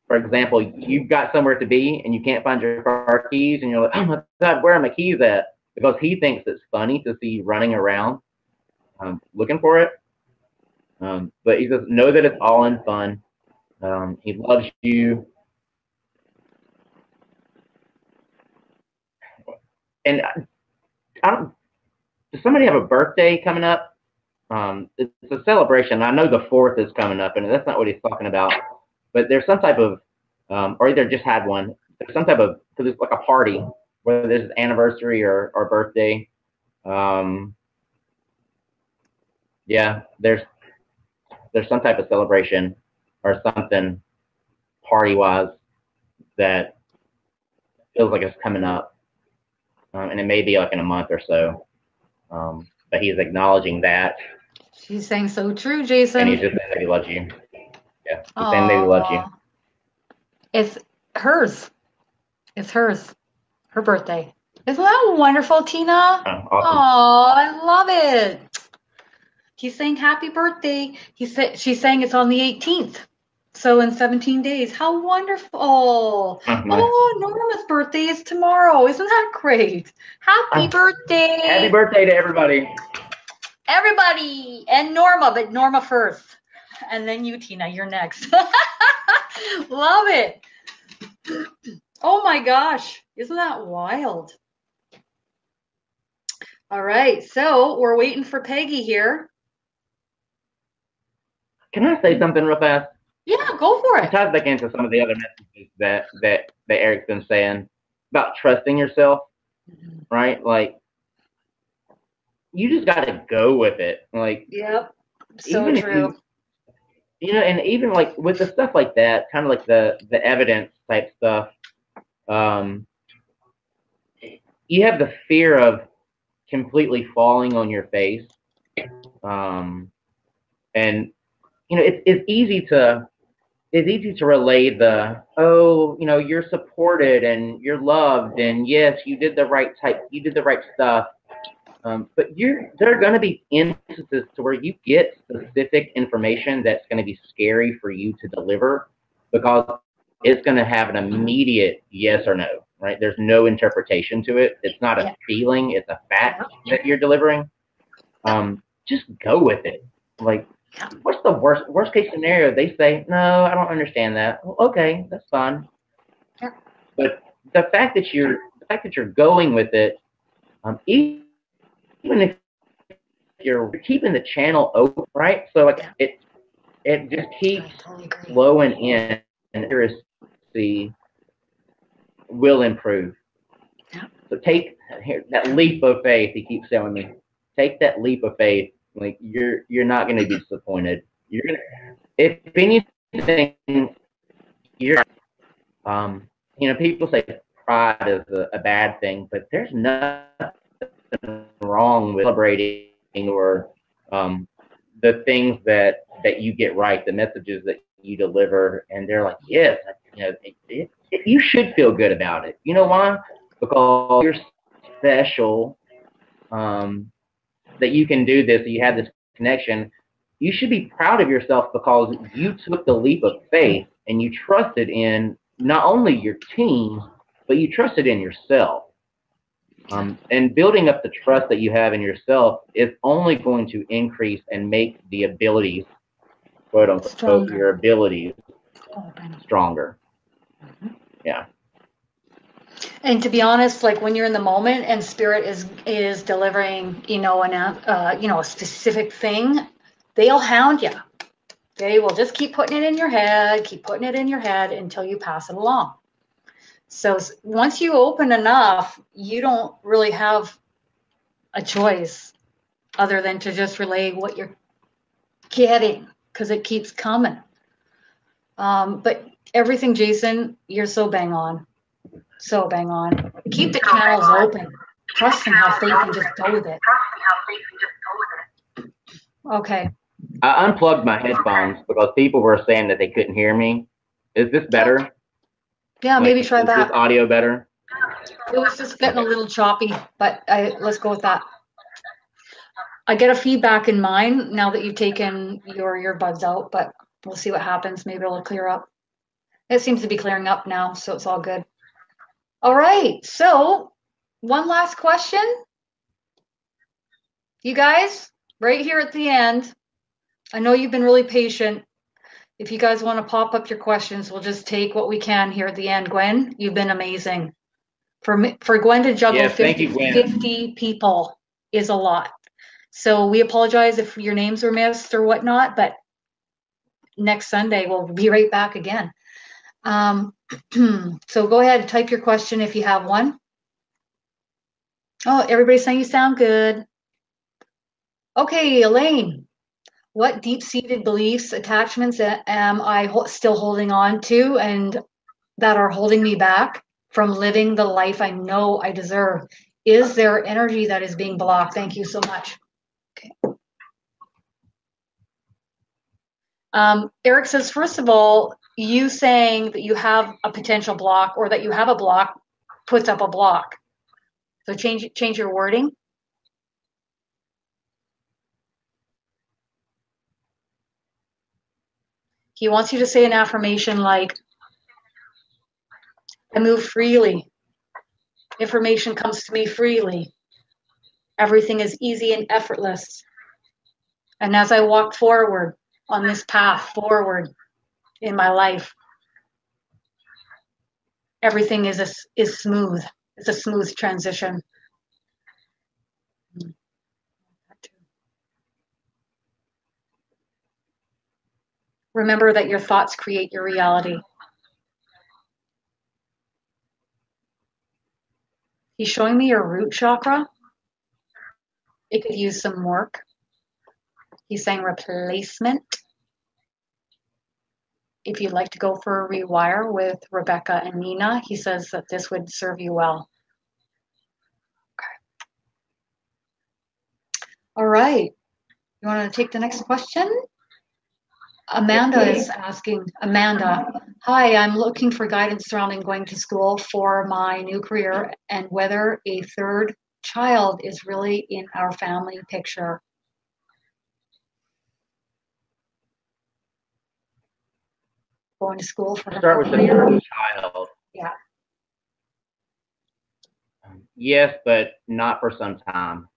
for example, you've got somewhere to be and you can't find your car keys, and you're like, oh my God, where are my keys at? Because he thinks it's funny to see you running around looking for it. But he says, know that it's all in fun. He loves you. And does somebody have a birthday coming up? It's a celebration. I know the 4th is coming up, and that's not what he's talking about. But there's some type of, or either just had one. There's some type of, because it's like a party, whether there's an anniversary or birthday. Yeah, there's some type of celebration or something party-wise that feels like it's coming up. And it may be like in a month or so. But he's acknowledging that. She's saying so true, Jason. And he's just saying that he loves you. Yeah, he's saying that he loves you. It's hers. It's hers. Her birthday. Isn't that wonderful, Tina? Awesome. Oh, I love it. He's saying happy birthday. She's saying it's on the 18th. So in 17 days. How wonderful. Nice. Oh, Norma's birthday is tomorrow. Isn't that great? Happy birthday. Happy birthday to everybody. Everybody. And Norma, but Norma first. And then you, Tina, you're next. Love it. Oh my gosh. Isn't that wild? All right. So we're waiting for Peggy here. Can I say something real fast? Yeah, go for it. It ties back into some of the other messages that Eric's been saying about trusting yourself, right? Like, you just got to go with it. Like, yep, so true. And even like with the stuff like that, kind of like the evidence type stuff, you have the fear of completely falling on your face, and it's easy to relay the, you're supported and you're loved, and yes, you did the right stuff. But there are going to be instances to where you get specific information that's going to be scary for you to deliver, because it's going to have an immediate yes or no, right? There's no interpretation to it. It's not a feeling. It's a fact that you're delivering. Just go with it. Like, what's the worst case scenario? They say, no, I don't understand that. Well, okay, that's fine. Yeah. But the fact that you're going with it, even if you're keeping the channel open, right? So like it just keeps flowing in, and accuracy will improve. Yeah. So take that leap of faith. He keeps telling me, take that leap of faith. Like, you're not going to be disappointed. You're gonna, if anything, you're people say pride is a bad thing, but there's nothing wrong with celebrating or the things that you get right, the messages that you deliver, and they're like, yes, you should feel good about it. You know why? Because you're special. That you can do this, that you have this connection. You should be proud of yourself because you took the leap of faith and you trusted in not only your team, but you trust it in yourself. And building up the trust that you have in yourself is only going to increase and make the abilities, quote unquote, Stronger. your abilities stronger. Yeah. And to be honest, like when you're in the moment and spirit is delivering, a specific thing, they'll hound you. They will just keep putting it in your head until you pass it along. So once you open enough, you don't really have a choice other than to just relay what you're getting, because it keeps coming. But everything, Jason, you're so bang on. So bang on. Keep the channels open. Trust and have faith and just go with it. Okay. I unplugged my headphones because people were saying that they couldn't hear me. Is this better? Yeah, maybe try that. Is this audio better? It was just getting a little choppy, but let's go with that. I get a feedback in mine now that you've taken your earbuds out, but we'll see what happens. Maybe it'll clear up. It seems to be clearing up now, so it's all good. All right, so one last question. You guys, right here at the end, I know you've been really patient. If you guys want to pop up your questions, we'll just take what we can here at the end. Gwen, you've been amazing. For Gwen to juggle 50 people is a lot. So we apologize if your names were missed or whatnot, but next Sunday we'll be right back again. So go ahead and type your question if you have one. Oh, everybody's saying you sound good. Okay, Elaine, what deep-seated beliefs, attachments am I still holding on to and that are holding me back from living the life I know I deserve? Is there energy that is being blocked? Thank you so much. Okay. Eric says, first of all, you saying that you have a potential block or that you have a block puts up a block. So change your wording. He wants you to say an affirmation like, I move freely. Information comes to me freely. Everything is easy and effortless. And as I walk forward on this path forward in my life, everything is smooth. It's a smooth transition. Remember that your thoughts create your reality. He's showing me your root chakra. It could use some work. He's saying replacement. If you'd like to go for a rewire with Rebecca and Nina, he says that this would serve you well. Okay. All right. You want to take the next question? Amanda is asking, Amanda, hi, I'm looking for guidance surrounding going to school for my new career and whether a third child is really in our family picture. Going to school for her Start with career. the third child. Yeah. Yes, but not for some time.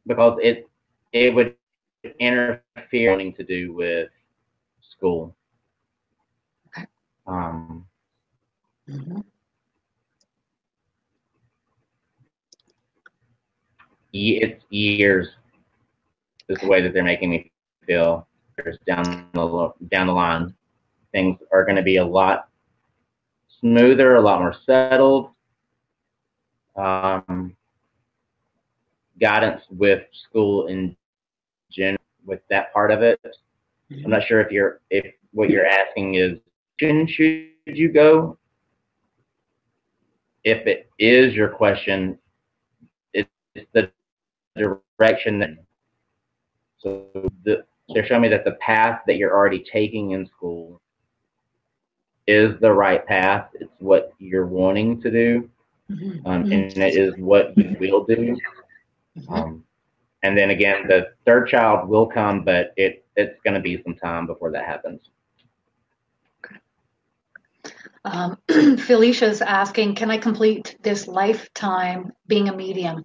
Because it would interfere wanting to do with school. Okay. It's years is the way that they're making me feel. Down the line, things are going to be a lot smoother, a lot more settled. Guidance with school in general, with that part of it. I'm not sure if what you're asking is, should you go? If it is your question, it's the direction that. So they're showing me that the path that you're already taking in school is the right path. It's what you're wanting to do, and it is what you will do. And then again, the third child will come, but it's going to be some time before that happens. Okay. Felicia's asking, can I complete this lifetime being a medium?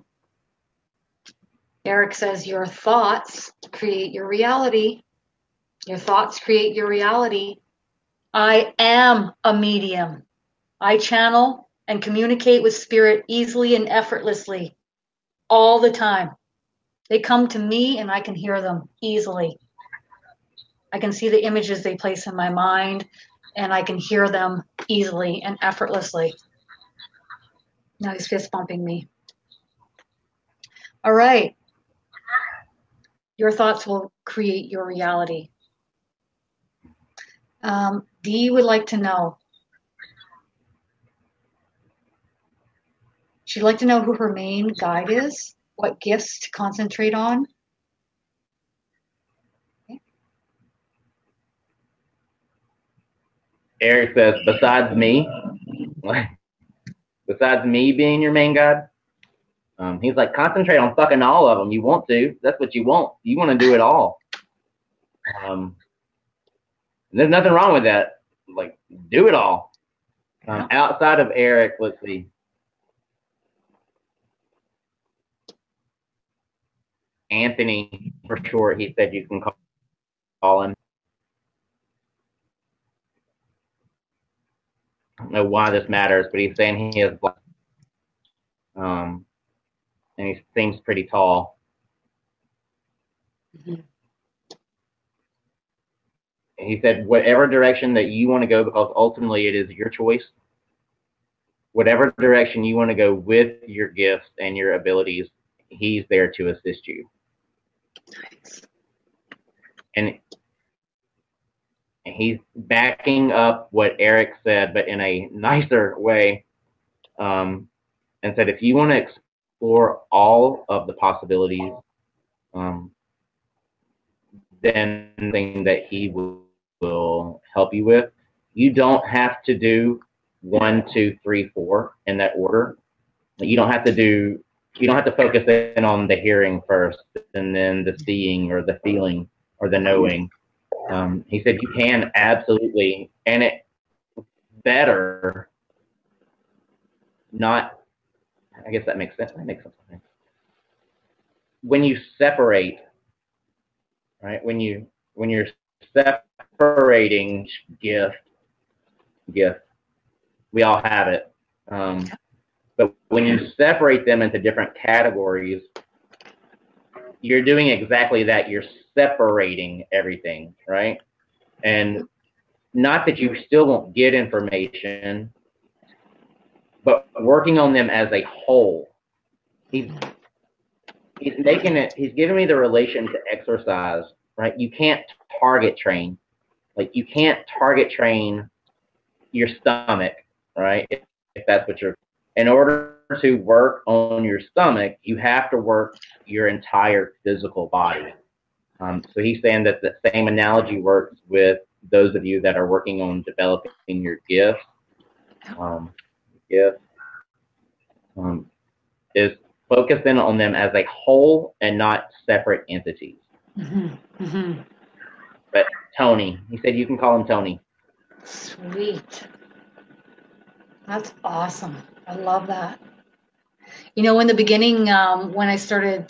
Eric says, your thoughts create your reality. Your thoughts create your reality. I am a medium. I channel and communicate with spirit easily and effortlessly all the time. They come to me and I can hear them easily. I can see the images they place in my mind and I can hear them easily and effortlessly. Now he's fist bumping me. All right. Your thoughts will create your reality. Dee would like to know. She'd like to know who her main guide is, what gifts to concentrate on. Okay. Eric says, besides me being your main guide, he's like, concentrate on fucking all of them. You want to. That's what you want. You want to do it all. There's nothing wrong with that. Like, do it all. Outside of Eric, let's see. Anthony, for sure, he said you can call him. I don't know why this matters, but he's saying he is black. And he seems pretty tall. Mm-hmm. He said, whatever direction that you want to go, because ultimately it is your choice. Whatever direction you want to go with your gifts and your abilities, he's there to assist you. Nice. And he's backing up what Eric said, but in a nicer way, and said, if you want to explore all of the possibilities, then thing that he will help you with. You don't have to do 1, 2, 3, 4 in that order. You don't have to focus in on the hearing first and then the seeing or the feeling or the knowing. He said you can absolutely, and it better not, I guess that makes sense. That makes sense. When you separate, right? When you're separating gift, we all have it. But when you separate them into different categories, you're doing exactly that. You're separating everything, right? And not that you still won't get information, but working on them as a whole. He's giving me the relation to exercise, right? You can't target train. Like, you can't target train your stomach, right? If that's what in order to work on your stomach, you have to work your entire physical body. So he's saying that the same analogy works with those of you that are working on developing your gifts. Is focusing on them as a whole and not separate entities. Mm-hmm. Mm-hmm. But Tony, he said you can call him Tony. Sweet. That's awesome. I love that. You know, in the beginning, when I started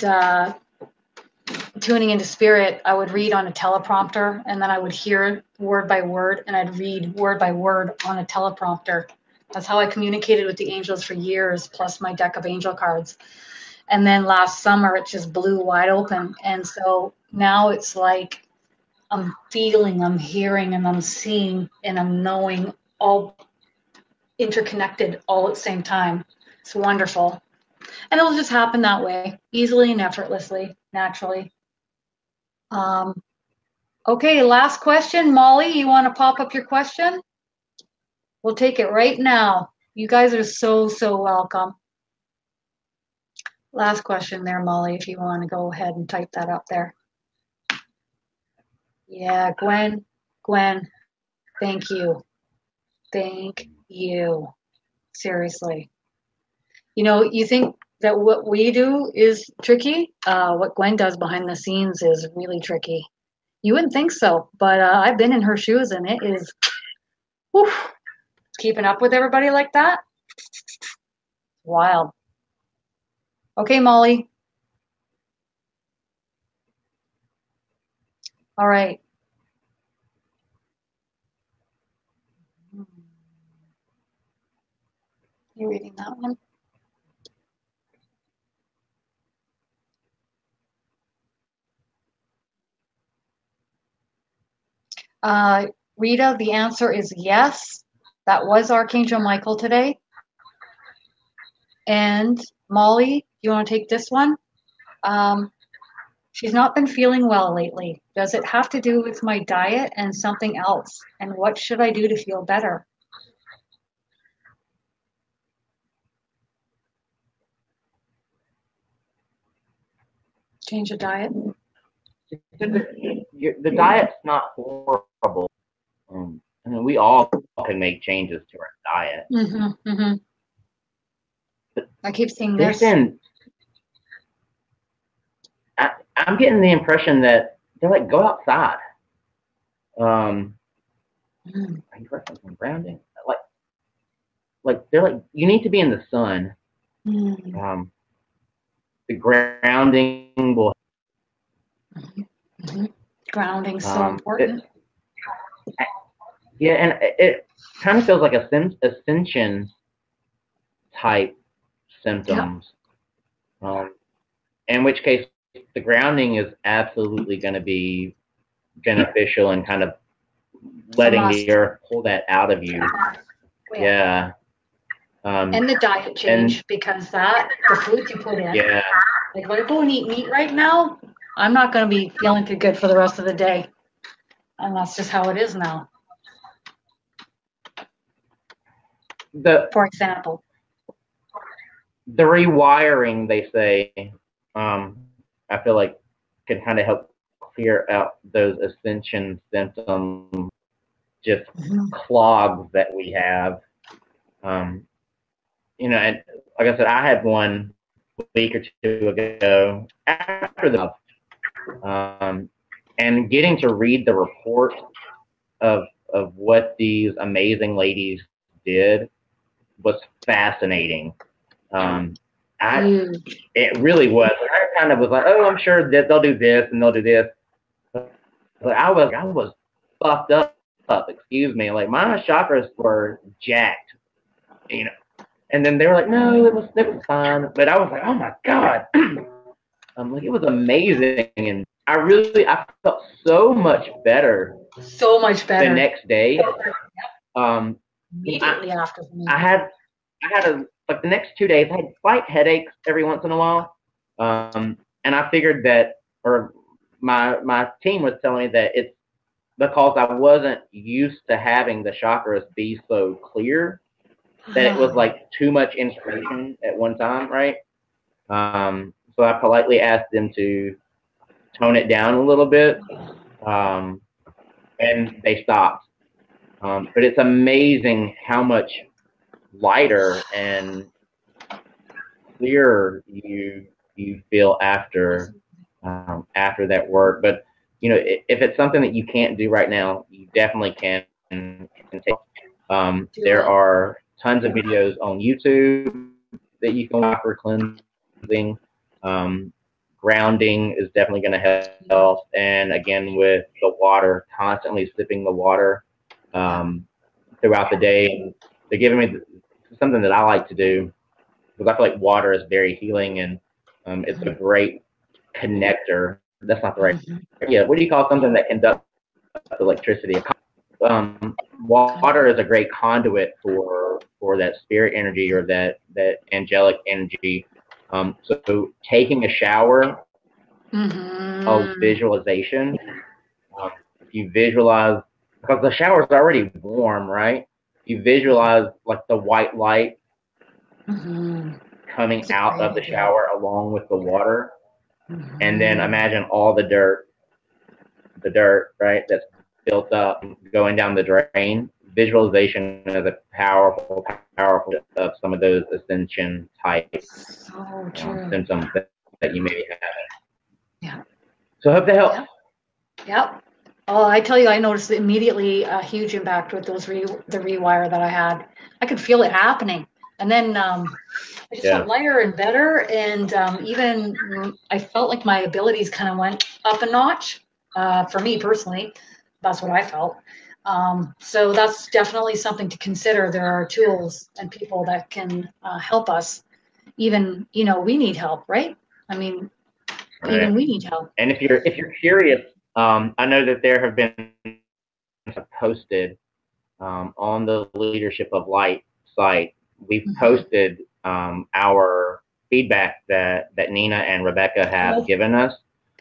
tuning into spirit, I would read on a teleprompter and then I would hear word by word and I'd read word by word on a teleprompter. That's how I communicated with the angels for years, plus my deck of angel cards. And then last summer, it just blew wide open. And so now it's like I'm feeling, I'm hearing, and I'm seeing, and I'm knowing, all interconnected all at the same time. It's wonderful. And it'll just happen that way, easily and effortlessly, naturally. Okay, last question. Molly, you want to pop up your question? We'll take it right now. You guys are so, so welcome. Last question there, Molly, if you want to go ahead and type that up there. Yeah, Gwen, thank you. Thank you. Seriously. You know, you think that what we do is tricky? What Gwen does behind the scenes is really tricky. You wouldn't think so, but I've been in her shoes and it is, whew, keeping up with everybody like that. Wild. Okay, Molly. All right. You reading that one? Rita, the answer is yes. That was Archangel Michael today. And Molly, you want to take this one? She's not been feeling well lately. Does it have to do with my diet and something else? And what should I do to feel better? Change the diet? The diet's not horrible. I mean, we all can make changes to our diet. Mm-hmm, mm-hmm. I keep seeing this. I'm getting the impression that they're like, go outside. Are you referencing grounding? Like they're like, you need to be in the sun. The grounding will. Mm-hmm. Grounding's so important. Yeah, and it kind of feels like ascension type symptoms. Yeah. In which case, the grounding is absolutely going to be beneficial and kind of letting the earth pull that out of you. Yeah. And the diet change, because the food you put in. Yeah. Like, if I go and eat meat right now, I'm not going to be feeling too good for the rest of the day. And that's just how it is now. For example. The rewiring, they say, I feel like can kind of help clear out those ascension symptoms, just clogs that we have. You know, and like I said, I had one week or two ago after the and getting to read the report of what these amazing ladies did was fascinating. It really was. I kind of was like, oh, I'm sure that they'll do this and they'll do this, but I was fucked up. Excuse me, like my chakras were jacked, you know. And then they were like, no, it was fine. But I was like, oh my god, like it was amazing, and I felt so much better. So much better the next day. Immediately after. I had like the next 2 days, I had slight headaches every once in a while, and I figured that, or my team was telling me that it's because I wasn't used to having the chakras be so clear, that it was like too much information at one time, right? So I politely asked them to tone it down a little bit, and they stopped. But it's amazing how much lighter and clearer you feel after that work. But you know, if it's something that you can't do right now, you definitely can take. There are tons of videos on YouTube that you can watch for cleansing. Grounding is definitely going to help, and again with the water, constantly sipping the water throughout the day. They're giving me something that I like to do, because I feel like water is very healing, and it's a great connector. That's not the right. Yeah, what do you call something that conducts electricity? Water is a great conduit for that spirit energy, or that angelic energy. So taking a shower, of visualization. If you visualize, because the shower is already warm, right? You visualize like the white light coming out of the shower along with the water, and then imagine all the dirt, right, that's built up going down the drain. Visualization is a powerful of some of those ascension type symptoms that you may be having. Yeah. So I hope that helps. Yep. Oh, I tell you, I noticed immediately a huge impact with the rewire that I had. I could feel it happening. And then I just felt Yeah. lighter and better. And even I felt like my abilities kind of went up a notch for me personally. That's what I felt. So that's definitely something to consider. There are tools and people that can help us. Even, we need help, right? I mean, even Right. we need help. And if you're curious, I know that there have been posted on the Leadership of Light site. We've Mhm. posted our feedback that Nina and Rebecca have Oh, given us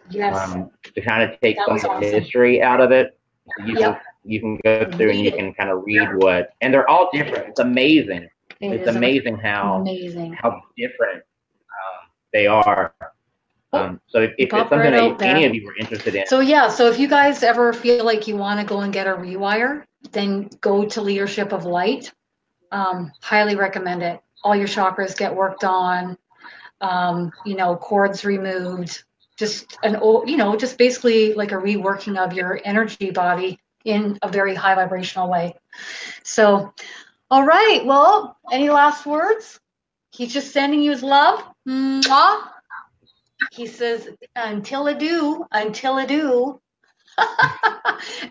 yes, to kind of take that some was of the awesome. history out of it. So Yep, you can go through and read you it. can kind of read what, and they're all different. It's amazing. It It's is amazing how amazing. different they are. Oh, So if you it's popped something right that out any there. of you were interested in, So yeah, so if you guys ever feel like you want to go and get a rewire, then go to Leadership of Light. Highly recommend it. All your chakras get worked on, cords removed, just basically like a reworking of your energy body in a very high vibrational way. So, all right, well, any last words? He's just sending you his love. Mwah. He says, until adieu, until adieu.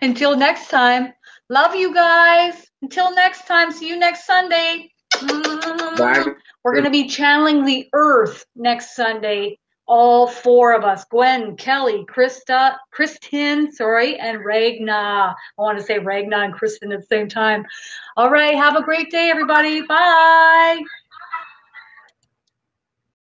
Until next time. Love you guys. Until next time. See you next Sunday. bye. We're going to be channeling the earth next Sunday. All four of us, Gwen, Kelly, Kristin, and Ragna. I want to say Ragna and Kristen at the same time. All right. Have a great day, everybody. Bye.